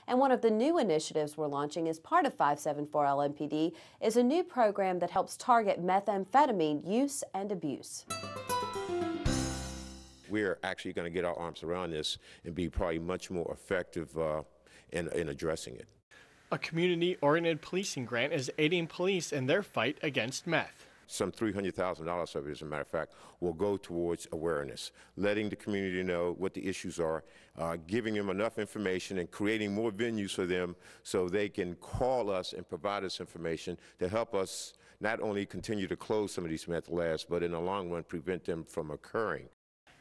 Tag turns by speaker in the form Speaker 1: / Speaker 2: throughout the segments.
Speaker 1: And one of the new initiatives we're launching as part of 574 LMPD is a new program that helps target methamphetamine use and abuse.
Speaker 2: We're actually going to get our arms around this and be probably much more effective in addressing it.
Speaker 3: A community-oriented policing grant is aiding police in their fight against meth.
Speaker 2: Some $300,000 of it, as a matter of fact, will go towards awareness, letting the community know what the issues are, giving them enough information and creating more venues for them so they can call us and provide us information to help us not only continue to close some of these meth labs, but in the long run prevent them from occurring.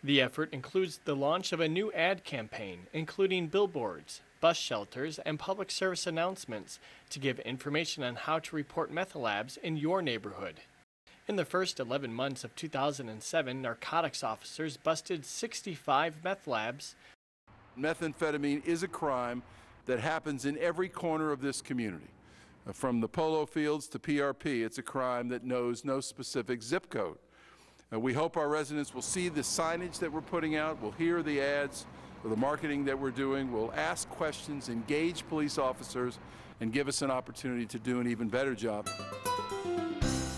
Speaker 3: The effort includes the launch of a new ad campaign, including billboards, bus shelters, and public service announcements to give information on how to report meth labs in your neighborhood. In the first 11 months of 2007, narcotics officers busted 65 meth labs.
Speaker 4: Methamphetamine is a crime that happens in every corner of this community. From the polo fields to PRP, it's a crime that knows no specific zip code. We hope our residents will see the signage that we're putting out, will hear the ads, or the marketing that we're doing, will ask questions, engage police officers, and give us an opportunity to do an even better job.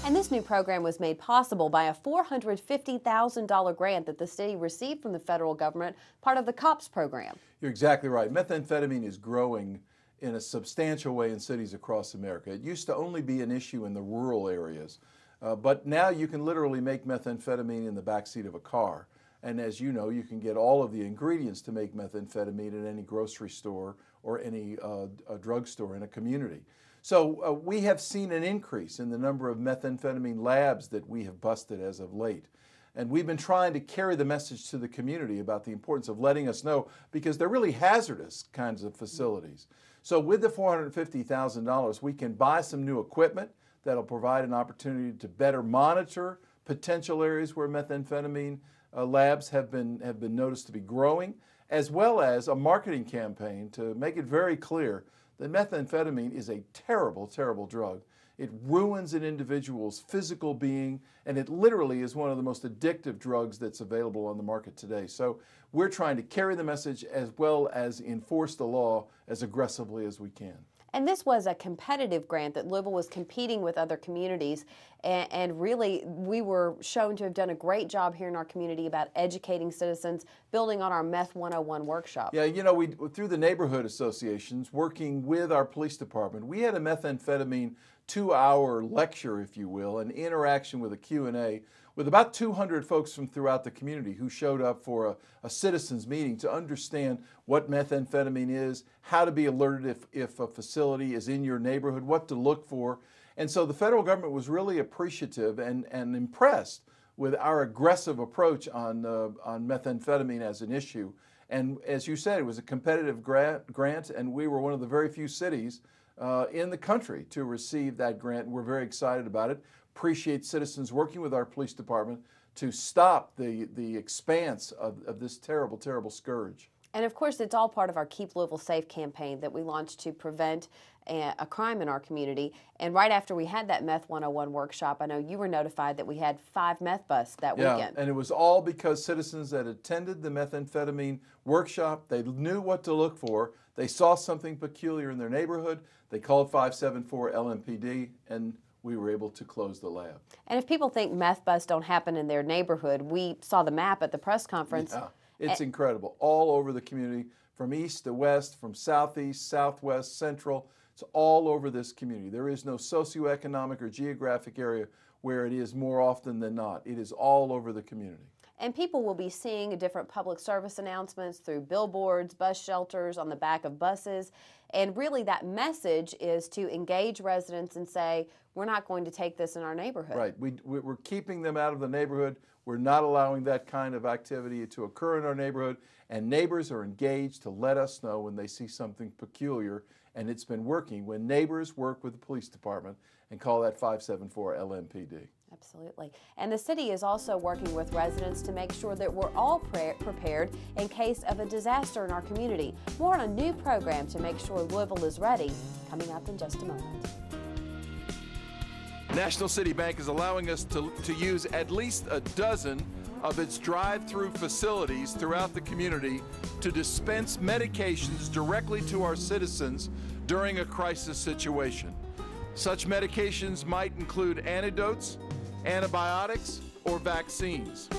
Speaker 1: And this new program was made possible by a $450,000 grant that the city received from the federal government, part of the COPS program.
Speaker 5: You're exactly right. Methamphetamine is growing in a substantial way in cities across America. It used to only be an issue in the rural areas. But now you can literally make methamphetamine in the backseat of a car. And as you know, you can get all of the ingredients to make methamphetamine at any grocery store or any drugstore in a community. So we have seen an increase in the number of methamphetamine labs that we have busted as of late. And we've been trying to carry the message to the community about the importance of letting us know, because they're really hazardous kinds of facilities. So with the $450,000, we can buy some new equipment that'll provide an opportunity to better monitor potential areas where methamphetamine labs have been noticed to be growing, as well as a marketing campaign to make it very clear that methamphetamine is a terrible, terrible drug. It ruins an individual's physical being, and it literally is one of the most addictive drugs that's available on the market today. So we're trying to carry the message as well as enforce the law as aggressively as we can.
Speaker 1: And this was a competitive grant that Louisville was competing with other communities, and really we were shown to have done a great job here in our community about educating citizens, building on our Meth 101 workshop.
Speaker 5: Yeah, you know, through the neighborhood associations, working with our police department, we had a methamphetamine 2-hour lecture, if you will, an interaction with a Q&A with about 200 folks from throughout the community who showed up for a citizens meeting to understand what methamphetamine is, how to be alerted if a facility is in your neighborhood, what to look for. And so the federal government was really appreciative and impressed with our aggressive approach on methamphetamine as an issue. And as you said, it was a competitive grant, and we were one of the very few cities in the country to receive that grant. We're very excited about it. Appreciate citizens working with our police department to stop the expanse of this terrible, terrible scourge.
Speaker 1: And of course, it's all part of our Keep Louisville Safe campaign that we launched to prevent a crime in our community. And right after we had that Meth 101 workshop, I know you were notified that we had 5 meth busts that weekend.
Speaker 5: And it was all because citizens that attended the methamphetamine workshop, they knew what to look for. They saw something peculiar in their neighborhood. They called 574 LMPD, and we were able to close the lab.
Speaker 1: And if people think meth busts don't happen in their neighborhood, we saw the map at the press conference.
Speaker 5: Yeah, it's incredible. All over the community, from east to west, from southeast, southwest, central. It's all over this community. There is no socioeconomic or geographic area where it is more often than not. It is all over the community.
Speaker 1: And people will be seeing different public service announcements through billboards, bus shelters, on the back of buses. And really that message is to engage residents and say, we're not going to take this in our neighborhood.
Speaker 5: Right. We're keeping them out of the neighborhood. We're not allowing that kind of activity to occur in our neighborhood. And neighbors are engaged to let us know when they see something peculiar. And it's been working when neighbors work with the police department and call that 574 LMPD.
Speaker 1: Absolutely. And the city is also working with residents to make sure that we're all prepared in case of a disaster in our community. More on a new program to make sure Louisville is ready, coming up in just a moment.
Speaker 4: National City Bank is allowing us to use at least a dozen of its drive-through facilities throughout the community to dispense medications directly to our citizens during a crisis situation. Such medications might include antidotes, antibiotics, or vaccines.